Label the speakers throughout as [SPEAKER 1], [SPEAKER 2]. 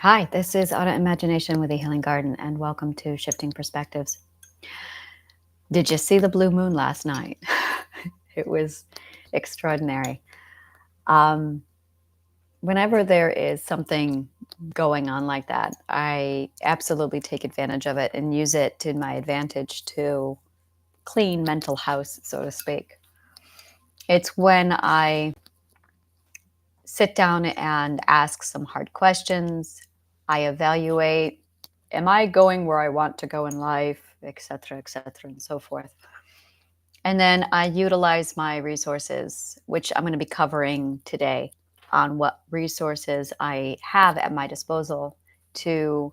[SPEAKER 1] Hi, this is Auto Imagination with a Healing Garden, and welcome to Shifting Perspectives. Did you see the blue moon last night? It was extraordinary. Um, Whenever there is something going on like that, I absolutely take advantage of it and use it to my advantage to clean mental house, so to speak. It's when I sit down and ask some hard questions. I evaluate, am I going where I want to go in life, et cetera, and so forth. And then I utilize my resources, which I'm going to be covering today on what resources I have at my disposal to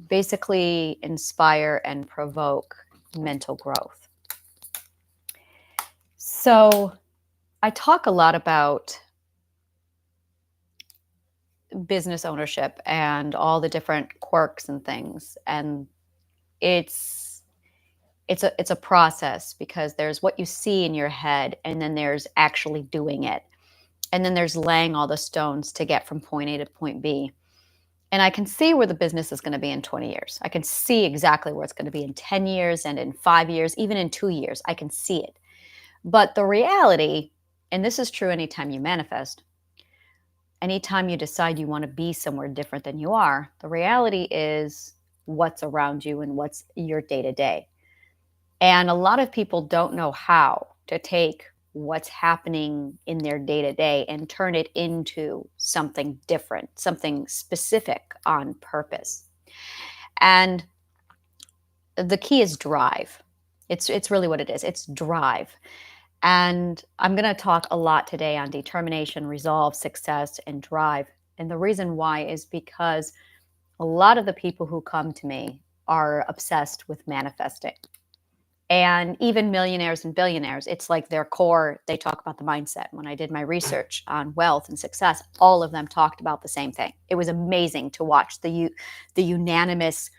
[SPEAKER 1] basically inspire and provoke mental growth. So I talk a lot about business ownership and all the different quirks and things, and it's it's a process because there's what you see in your head, and then there's actually doing it, and then there's laying all the stones to get from point A to point B. And I can see where the business is going to be in 20 years. I can see exactly where it's going to be in 10 years and in 5 years, even in 2 years. I can see it. But the reality, and this is true anytime you manifest, anytime you decide you want to be somewhere different than you are, the reality is what's around you and what's your day to day. And a lot of people don't know how to take what's happening in their day to day and turn it into something different, something specific on purpose. And the key is drive. It's really what it is. It's drive. And I'm going to talk a lot today on determination, resolve, success, and drive. And the reason why is because a lot of the people who come to me are obsessed with manifesting. And even millionaires and billionaires, it's like their core, they talk about the mindset. When I did my research on wealth and success, all of them talked about the same thing. It was amazing to watch the unanimous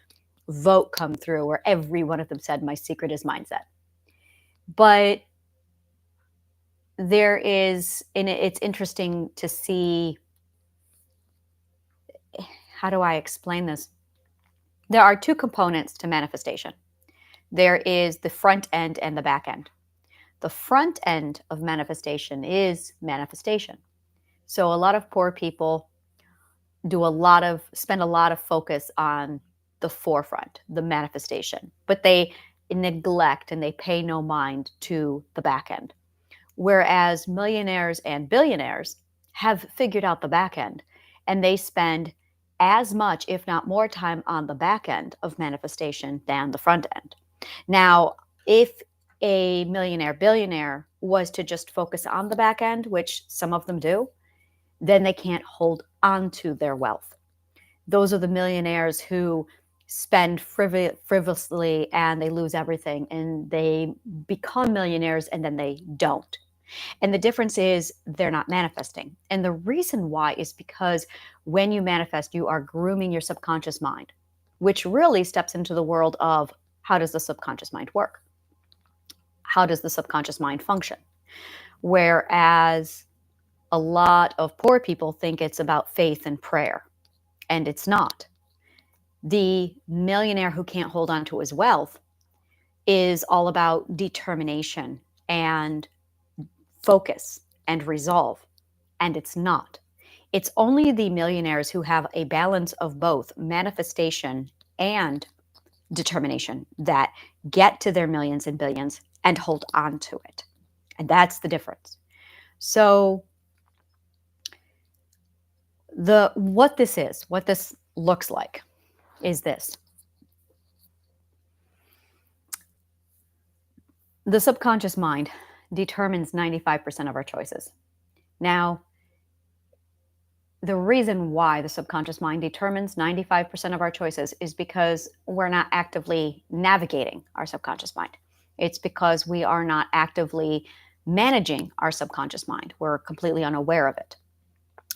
[SPEAKER 1] vote come through where every one of them said, my secret is mindset. But there is, and it's interesting to see, how do I explain this? There are two components to manifestation. There is the front end and the back end. The front end of manifestation is manifestation. So a lot of poor people spend a lot of focus on the forefront, the manifestation, but they neglect and they pay no mind to the back end. Whereas millionaires and billionaires have figured out the back end, and they spend as much, if not more time on the back end of manifestation than the front end. Now, if a millionaire billionaire was to just focus on the back end, which some of them do, then they can't hold on to their wealth. Those are the millionaires who spend frivolously and they lose everything, and they become millionaires and then they don't. And the difference is they're not manifesting. And the reason why is because when you manifest, you are grooming your subconscious mind, which really steps into the world of how does the subconscious mind work? How does the subconscious mind function? Whereas a lot of poor people think it's about faith and prayer, and it's not. The millionaire who can't hold on to his wealth is all about determination and focus and resolve, and it's not. It's only the millionaires who have a balance of both manifestation and determination that get to their millions and billions and hold on to it. And that's the difference. So what this looks like is this. The subconscious mind determines 95% of our choices. Now, the reason why the subconscious mind determines 95% of our choices is because we're not actively navigating our subconscious mind. It's because we are not actively managing our subconscious mind. We're completely unaware of it.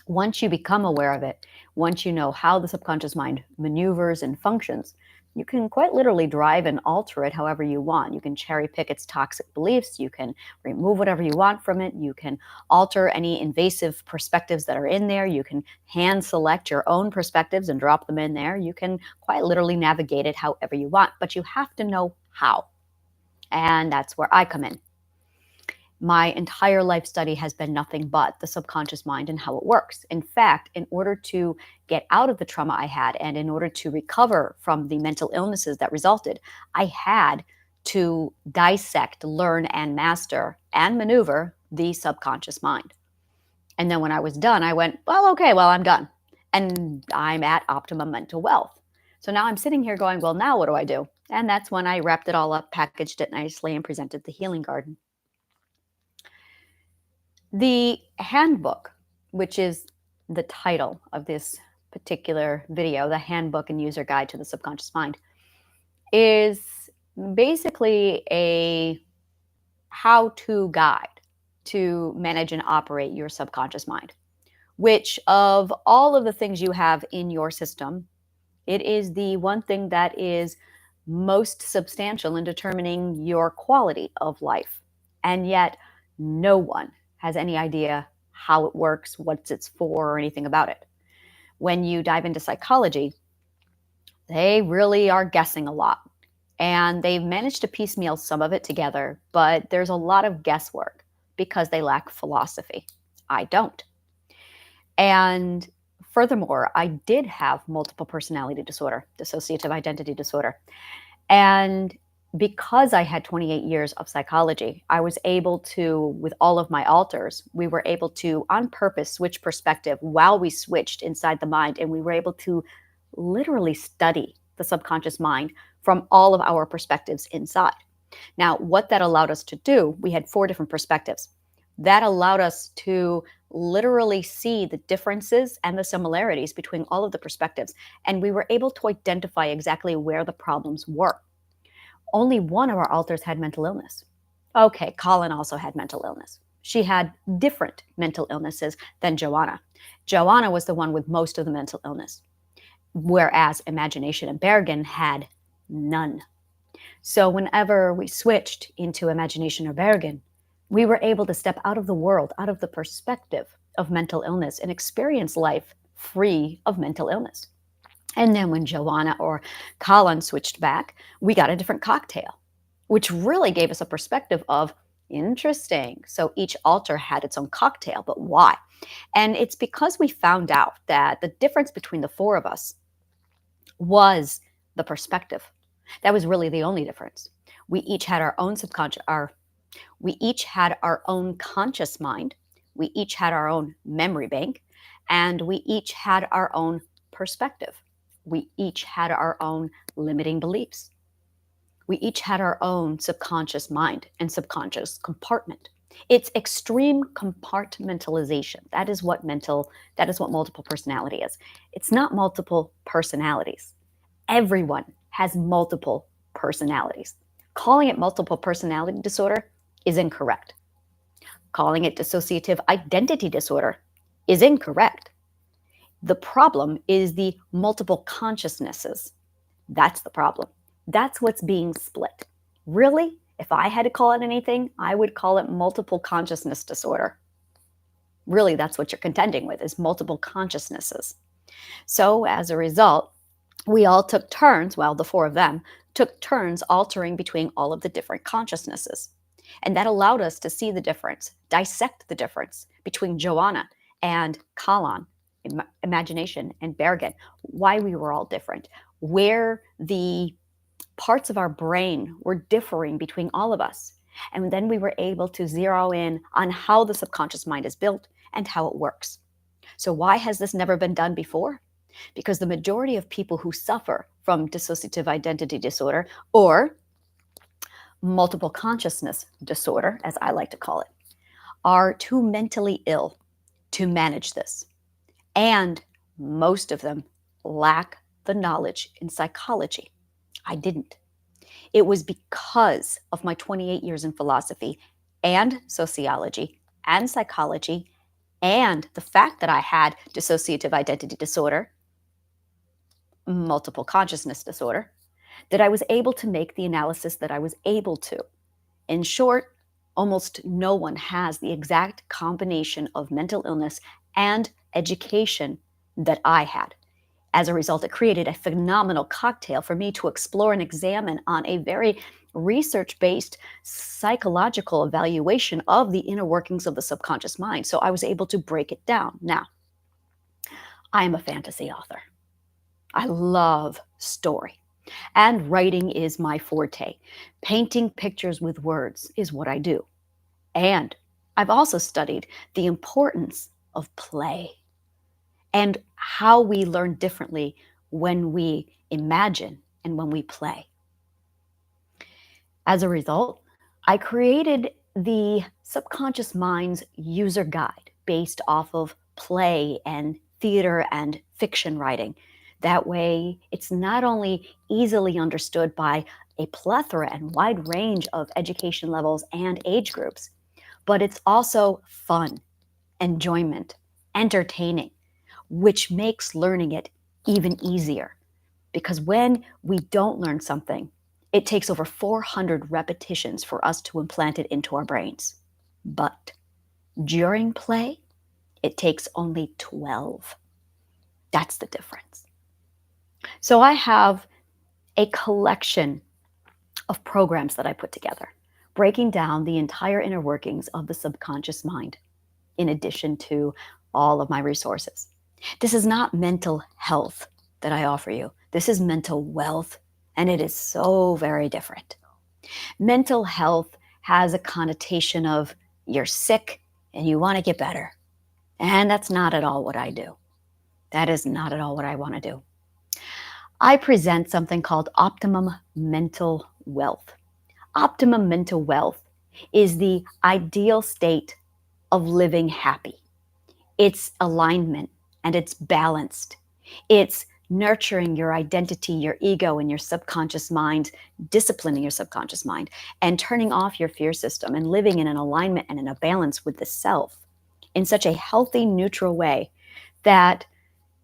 [SPEAKER 1] Once you become aware of it, once you know how the subconscious mind maneuvers and functions, You can quite literally drive and alter it however you want. You can cherry pick its toxic beliefs. You can remove whatever you want from it. You can alter any invasive perspectives that are in there. You can hand select your own perspectives and drop them in there. You can quite literally navigate it however you want, but you have to know how. And that's where I come in. My entire life study has been nothing but the subconscious mind and how it works. In fact, in order to get out of the trauma I had and in order to recover from the mental illnesses that resulted, I had to dissect, learn, and master and maneuver the subconscious mind. And then when I was done, I went, well, okay, well, I'm done. And I'm at optimum mental wealth. So now I'm sitting here going, well, now what do I do? And that's when I wrapped it all up, packaged it nicely, and presented the healing garden. The handbook, which is the title of this particular video, the handbook and user guide to the subconscious mind, is basically a how-to guide to manage and operate your subconscious mind, which of all of the things you have in your system, it is the one thing that is most substantial in determining your quality of life. And yet, no one has any idea how it works, what it's for, or anything about it. When you dive into psychology, they really are guessing a lot. And they've managed to piecemeal some of it together, but there's a lot of guesswork because they lack philosophy. I don't. And furthermore, I did have multiple personality disorder, dissociative identity disorder. And because I had 28 years of psychology, I was able to, with all of my alters, we were able to, on purpose, switch perspective while we switched inside the mind. And we were able to literally study the subconscious mind from all of our perspectives inside. Now, what that allowed us to do, we had 4 different perspectives. That allowed us to literally see the differences and the similarities between all of the perspectives. And we were able to identify exactly where the problems were. Only one of our alters had mental illness. Okay, Colin also had mental illness. She had different mental illnesses than Joanna. Joanna was the one with most of the mental illness, whereas Imagination and Bergen had none. So whenever we switched into Imagination or Bergen, we were able to step out of the world, out of the perspective of mental illness, and experience life free of mental illness. And then when Joanna or Colin switched back, we got a different cocktail, which really gave us a perspective of interesting. So each alter had its own cocktail, but why? And it's because we found out that the difference between the 4 of us was the perspective. That was really the only difference. We each had our own subconscious, we each had our own conscious mind. We each had our own memory bank, and we each had our own perspective. We each had our own limiting beliefs. We each had our own subconscious mind and subconscious compartment. It's extreme compartmentalization. That is what multiple personality is. It's not multiple personalities. Everyone has multiple personalities. Calling it multiple personality disorder is incorrect. Calling it dissociative identity disorder is incorrect. The problem is the multiple consciousnesses. That's the problem. That's what's being split. Really, if I had to call it anything, I would call it multiple consciousness disorder. Really, that's what you're contending with, is multiple consciousnesses. So as a result, we all took turns, well, the 4 of them took turns altering between all of the different consciousnesses. And that allowed us to see the difference, dissect the difference between Joanna and Colin, Imagination and Bergen, why we were all different, where the parts of our brain were differing between all of us. And then we were able to zero in on how the subconscious mind is built and how it works. So why has this never been done before? Because the majority of people who suffer from dissociative identity disorder, or multiple consciousness disorder, as I like to call it, are too mentally ill to manage this. And most of them lack the knowledge in psychology. I didn't. It was because of my 28 years in philosophy and sociology and psychology and the fact that I had dissociative identity disorder, multiple consciousness disorder, that I was able to make the analysis that I was able to. In short, almost no one has the exact combination of mental illness and education that I had. As a result, it created a phenomenal cocktail for me to explore and examine on a very research based psychological evaluation of the inner workings of the subconscious mind. So I was able to break it down. Now, I am a fantasy author. I love story. And writing is my forte. Painting pictures with words is what I do. And I've also studied the importance of play and how we learn differently when we imagine and when we play. As a result, I created the Subconscious Mind's user guide based off of play and theater and fiction writing. That way, it's not only easily understood by a plethora and wide range of education levels and age groups, but it's also fun, enjoyment, entertaining, which makes learning it even easier. Because when we don't learn something, it takes over 400 repetitions for us to implant it into our brains. But during play, it takes only 12. That's the difference. So I have a collection of programs that I put together, breaking down the entire inner workings of the subconscious mind, in addition to all of my resources. This is not mental health that I offer you. This is mental wealth, and it is so very different. Mental health has a connotation of you're sick and you want to get better. And that's not at all what I do. That is not at all what I want to do. I present something called optimum mental wealth. Optimum mental wealth is the ideal state of living happy. It's alignment and it's balanced. It's nurturing your identity, your ego, and your subconscious mind, disciplining your subconscious mind, and turning off your fear system and living in an alignment and in a balance with the self in such a healthy, neutral way that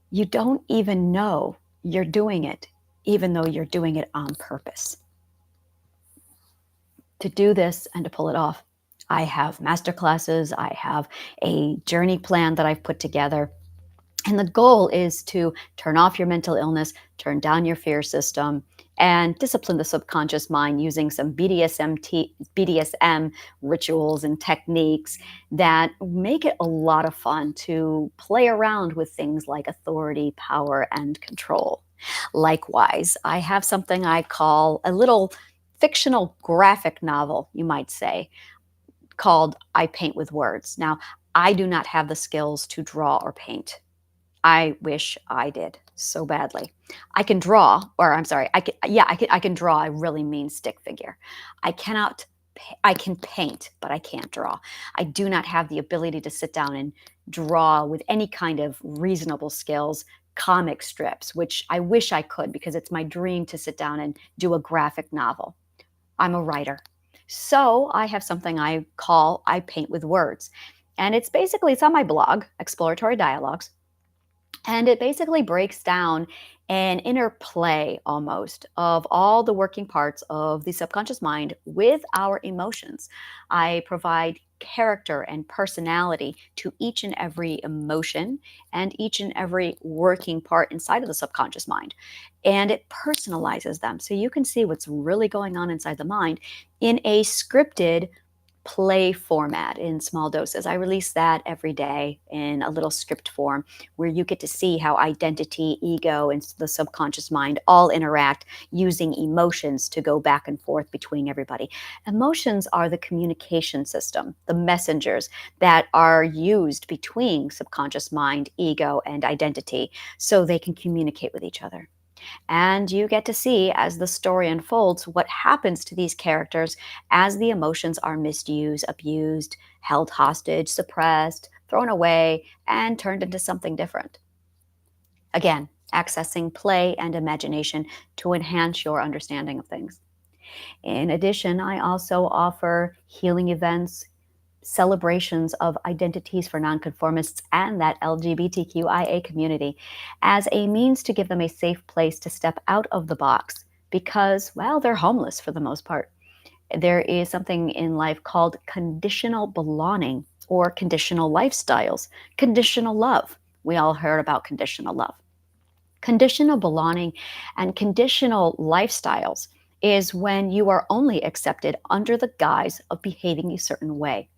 [SPEAKER 1] you don't even know you're doing it, even though you're doing it on purpose. To do this and to pull it off, I have masterclasses, I have a journey plan that I've put together. And the goal is to turn off your mental illness, turn down your fear system, and discipline the subconscious mind using some BDSM rituals and techniques that make it a lot of fun to play around with things like authority, power, and control. Likewise, I have something I call a little fictional graphic novel, you might say, called I Paint with Words. Now, I do not have the skills to draw or paint. I wish I did so badly. I can draw, or I'm sorry, I can draw. I really mean stick figure. I cannot, I can paint, but I can't draw. I do not have the ability to sit down and draw with any kind of reasonable skills comic strips, which I wish I could because it's my dream to sit down and do a graphic novel. I'm a writer. So I have something I call I Paint with Words. And it's on my blog, Exploratory Dialogues. And it basically breaks down an interplay almost of all the working parts of the subconscious mind with our emotions. I provide character and personality to each and every emotion and each and every working part inside of the subconscious mind. And it personalizes them so you can see what's really going on inside the mind in a scripted play format in small doses. I release that every day in a little script form where you get to see how identity, ego, and the subconscious mind all interact using emotions to go back and forth between everybody. Emotions are the communication system, the messengers that are used between subconscious mind, ego, and identity so they can communicate with each other. And you get to see as the story unfolds what happens to these characters as the emotions are misused, abused, held hostage, suppressed, thrown away, and turned into something different. Again, accessing play and imagination to enhance your understanding of things. In addition, I also offer healing events, celebrations of identities for nonconformists and that LGBTQIA community as a means to give them a safe place to step out of the box because, well, they're homeless for the most part. There is something in life called conditional belonging or conditional lifestyles, conditional love. We all heard about conditional love. Conditional belonging and conditional lifestyles is when you are only accepted under the guise of behaving a certain way.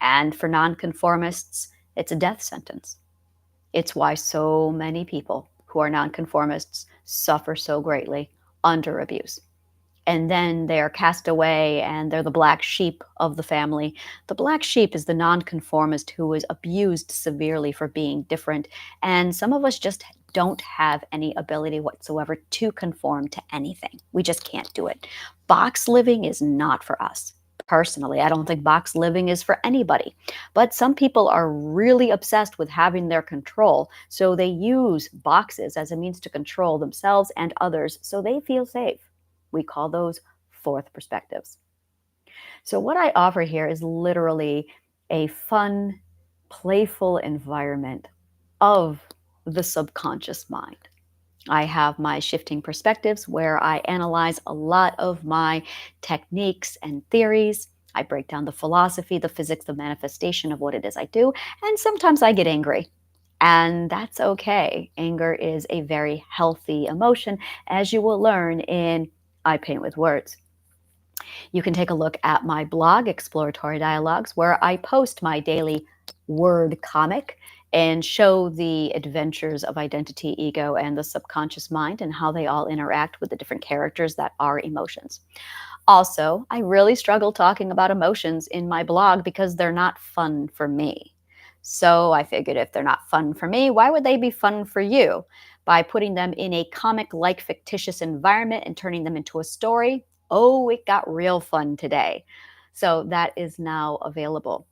[SPEAKER 1] And for nonconformists, it's a death sentence. It's why so many people who are nonconformists suffer so greatly under abuse. And then they are cast away and they're the black sheep of the family. The black sheep is the nonconformist who was abused severely for being different. And some of us just don't have any ability whatsoever to conform to anything. We just can't do it. Box living is not for us. Personally, I don't think box living is for anybody. But some people are really obsessed with having their control. So they use boxes as a means to control themselves and others so they feel safe. We call those fourth perspectives. So, what I offer here is literally a fun, playful environment of the subconscious mind. I have my shifting perspectives where I analyze a lot of my techniques and theories. I break down the philosophy, the physics, the manifestation of what it is I do. And sometimes I get angry. And that's okay. Anger is a very healthy emotion, as you will learn in I Paint with Words. You can take a look at my blog, Exploratory Dialogues, where I post my daily word comic and show the adventures of identity, ego, and the subconscious mind and how they all interact with the different characters that are emotions. Also, I really struggle talking about emotions in my blog because they're not fun for me. So I figured if they're not fun for me, why would they be fun for you? By putting them in a comic like fictitious environment and turning them into a story, oh, it got real fun today. So that is now available.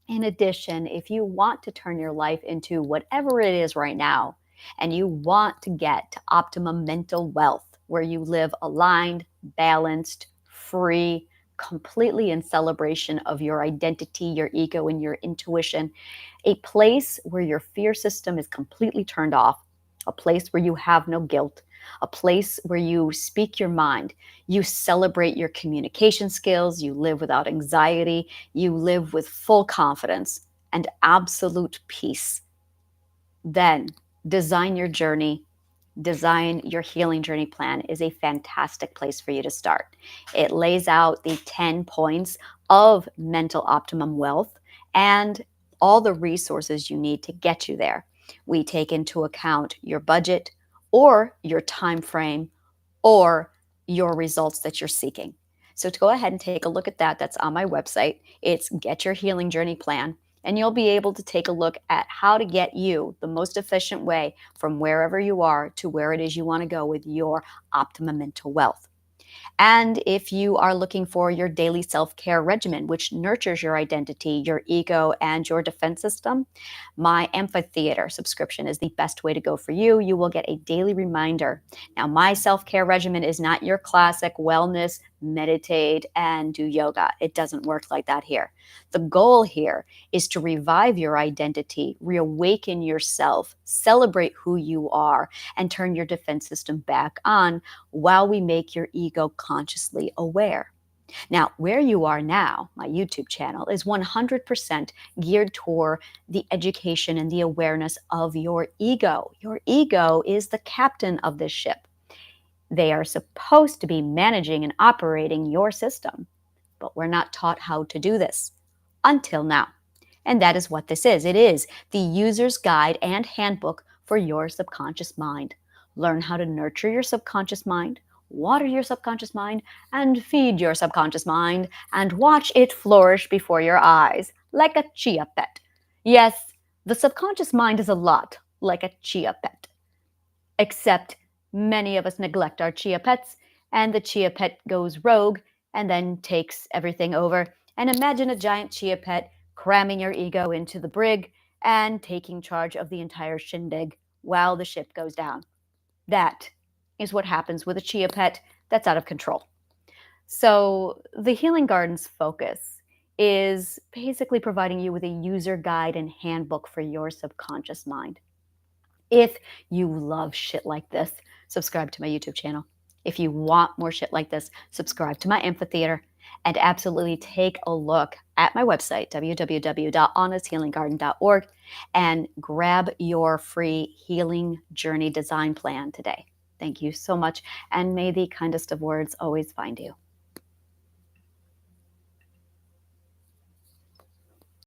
[SPEAKER 1] In addition, if you want to turn your life into whatever it is right now, and you want to get to optimum mental wealth, where you live aligned, balanced, free, completely in celebration of your identity, your ego, and your intuition, a place where your fear system is completely turned off, a place where you have no guilt, a place where you speak your mind, you celebrate your communication skills, you live without anxiety, you live with full confidence and absolute peace. Then design your journey. Design your healing journey plan is a fantastic place for you to start. It lays out the 10 points of mental optimum wealth and all the resources you need to get you there. We take into account your budget or your time frame or your results that you're seeking. So to go ahead and take a look at that, that's on my website. It's Get Your Healing Journey Plan. And you'll be able to take a look at how to get you the most efficient way from wherever you are to where it is you want to go with your optimum mental wealth. And if you are looking for your daily self care regimen, which nurtures your identity, your ego, and your defense system, my amphitheater subscription is the best way to go for you. You will get a daily reminder. Now, my self care regimen is not your classic wellness, meditate, and do yoga. It doesn't work like that here. The goal here is to revive your identity, reawaken yourself, celebrate who you are, and turn your defense system back on while we make your ego consciously aware. Now, where you are now, my YouTube channel, is 100% geared toward the education and the awareness of your ego. Your ego is the captain of this ship. They are supposed to be managing and operating your system, but we're not taught how to do this until now. And that is what this is. It is the user's guide and handbook for your subconscious mind. Learn how to nurture your subconscious mind, water your subconscious mind, and feed your subconscious mind, and watch it flourish before your eyes like a chia pet. Yes, the subconscious mind is a lot like a chia pet, except many of us neglect our chia pets, and the chia pet goes rogue and then takes everything over. And imagine a giant chia pet cramming your ego into the brig and taking charge of the entire shindig while the ship goes down. That is what happens with a chia pet that's out of control. So, the Healing Garden's focus is basically providing you with a user guide and handbook for your subconscious mind. If you love shit like this, subscribe to my YouTube channel. If you want more shit like this, subscribe to my amphitheater and absolutely take a look at my website, www.honnesthealinggarden.org, and grab your free healing journey design plan today. Thank you so much, and may the kindest of words always find you.